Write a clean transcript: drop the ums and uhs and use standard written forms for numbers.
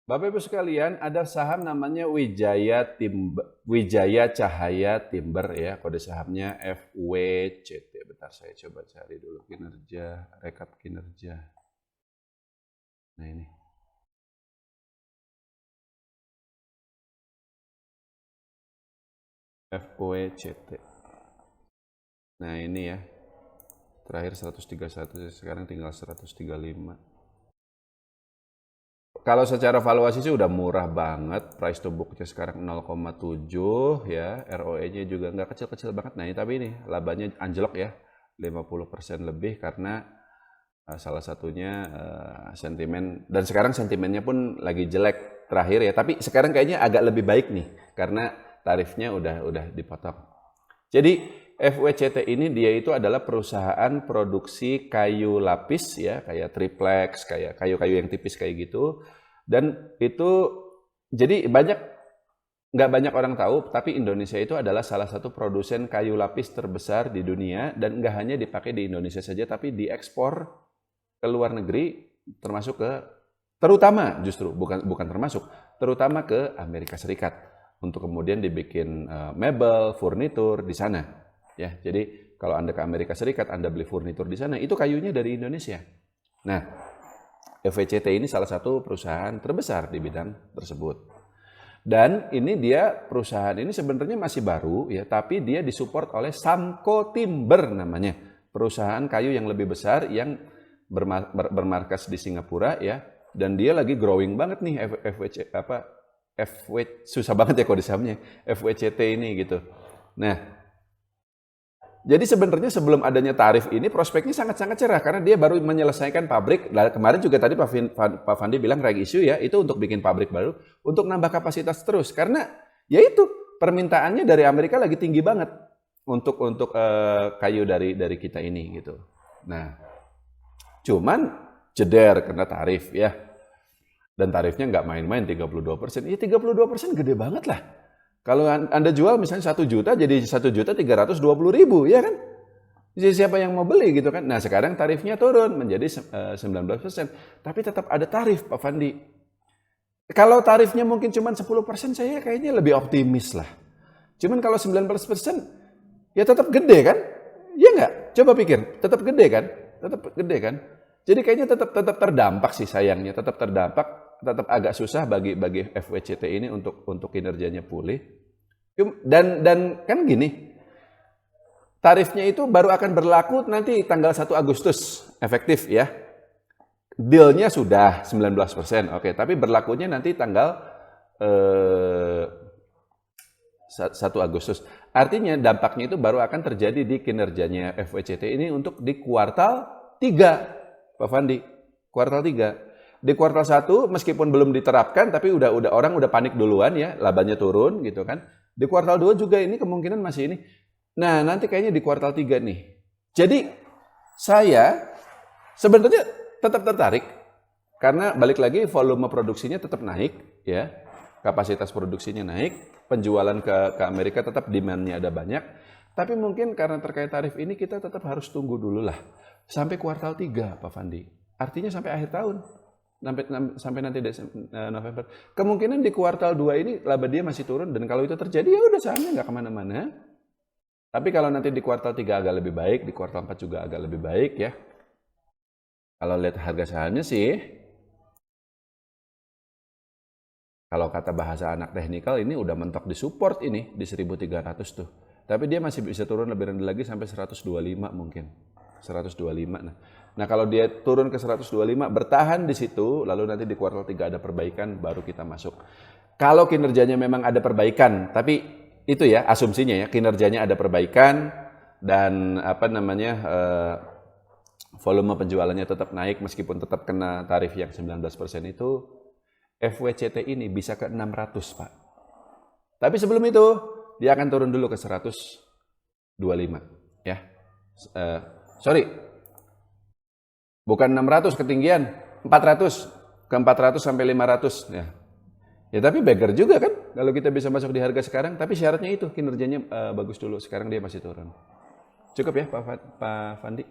Bapak Ibu sekalian, ada saham namanya Wijaya Cahaya Timber ya, kode sahamnya FWCT. Bentar saya coba cari dulu kinerja, rekap kinerja. Nah ini. FWCT. Nah ini ya. Terakhir 131, sekarang tinggal 135. Kalau secara valuasi sih udah murah banget, price to book-nya sekarang 0,7 ya, ROE-nya juga nggak kecil-kecil banget. Nah, tapi ini labanya anjlok ya, 50% lebih karena salah satunya sentimen, dan sekarang sentimennya pun lagi jelek terakhir ya, tapi sekarang kayaknya agak lebih baik nih karena tarifnya udah dipotong. Jadi FWCT ini dia itu adalah perusahaan produksi kayu lapis ya, kayak triplex, kayak kayu-kayu yang tipis kayak gitu. Dan itu jadi nggak banyak orang tahu, tapi Indonesia itu adalah salah satu produsen kayu lapis terbesar di dunia, dan nggak hanya dipakai di Indonesia saja, tapi diekspor ke luar negeri, terutama justru terutama ke Amerika Serikat untuk kemudian dibikin mebel, furnitur di sana. Ya, jadi kalau Anda ke Amerika Serikat, Anda beli furnitur di sana, itu kayunya dari Indonesia. Nah, FWCT ini salah satu perusahaan terbesar di bidang tersebut. Dan ini perusahaan ini sebenarnya masih baru ya, tapi dia disupport oleh Samco Timber namanya. Perusahaan kayu yang lebih besar yang bermarkas di Singapura ya, dan dia lagi growing banget nih susah banget ya kode sahamnya, FWCT ini gitu. Nah, jadi sebenarnya sebelum adanya tarif ini prospeknya sangat-sangat cerah karena dia baru menyelesaikan pabrik. Kemarin juga tadi Pak Fandi bilang right issue ya, itu untuk bikin pabrik baru, untuk nambah kapasitas terus. Karena ya itu permintaannya dari Amerika lagi tinggi banget untuk kayu dari kita ini gitu. Nah, cuman jeder kena tarif ya. Dan tarifnya nggak main-main 32%. Ya 32% gede banget lah. Kalau Anda jual misalnya 1 juta jadi 1.320.000 ya kan? Jadi siapa yang mau beli gitu kan? Nah sekarang tarifnya turun menjadi 19%. Tapi tetap ada tarif Pak Fandi. Kalau tarifnya mungkin cuma 10%, saya kayaknya lebih optimis lah. Cuman kalau 19% ya tetap gede kan? Ya nggak? Coba pikir, tetap gede kan? Tetap gede kan? Jadi kayaknya tetap terdampak sih sayangnya, tetap terdampak, tetap agak susah bagi FWCT ini untuk kinerjanya pulih. Dan kan gini, tarifnya itu baru akan berlaku nanti tanggal 1 Agustus efektif ya. Dealnya sudah 19%, oke, tapi berlakunya nanti tanggal 1 Agustus. Artinya dampaknya itu baru akan terjadi di kinerjanya FWCT ini untuk di kuartal 3, Pak Fandi. Kuartal 3. Di kuartal 1 meskipun belum diterapkan tapi orang udah panik duluan ya, labanya turun gitu kan. Di kuartal 2 juga ini kemungkinan masih ini. Nah, nanti kayaknya di kuartal 3 nih. Jadi saya sebenarnya tetap tertarik karena balik lagi volume produksinya tetap naik ya. Kapasitas produksinya naik, penjualan ke Amerika tetap demand-nya ada banyak. Tapi mungkin karena terkait tarif ini kita tetap harus tunggu dulu lah sampai kuartal 3, Pak Fandi. Artinya sampai akhir tahun. Sampai nanti November. Kemungkinan di kuartal 2 ini laba dia masih turun, dan kalau itu terjadi ya udah sahamnya nggak kemana-mana. Tapi kalau nanti di kuartal 3 agak lebih baik, di kuartal 4 juga agak lebih baik ya. Kalau lihat harga sahamnya sih, kalau kata bahasa anak teknikal ini udah mentok di support ini di 1.300 tuh. Tapi dia masih bisa turun lebih rendah lagi sampai 125 mungkin. 125. Nah, kalau dia turun ke 125, bertahan di situ, lalu nanti di kuartal 3 ada perbaikan, baru kita masuk. Kalau kinerjanya memang ada perbaikan, tapi itu ya asumsinya ya, kinerjanya ada perbaikan dan volume penjualannya tetap naik meskipun tetap kena tarif yang 19% itu, FWCT ini bisa ke 600, Pak. Tapi sebelum itu, dia akan turun dulu ke 125 ya. Bukan 600 ketinggian, 400, ke 400 sampai 500 ya. Ya tapi beggar juga kan kalau kita bisa masuk di harga sekarang, tapi syaratnya itu kinerjanya bagus dulu. Sekarang dia masih turun. Cukup ya Pak Fandi?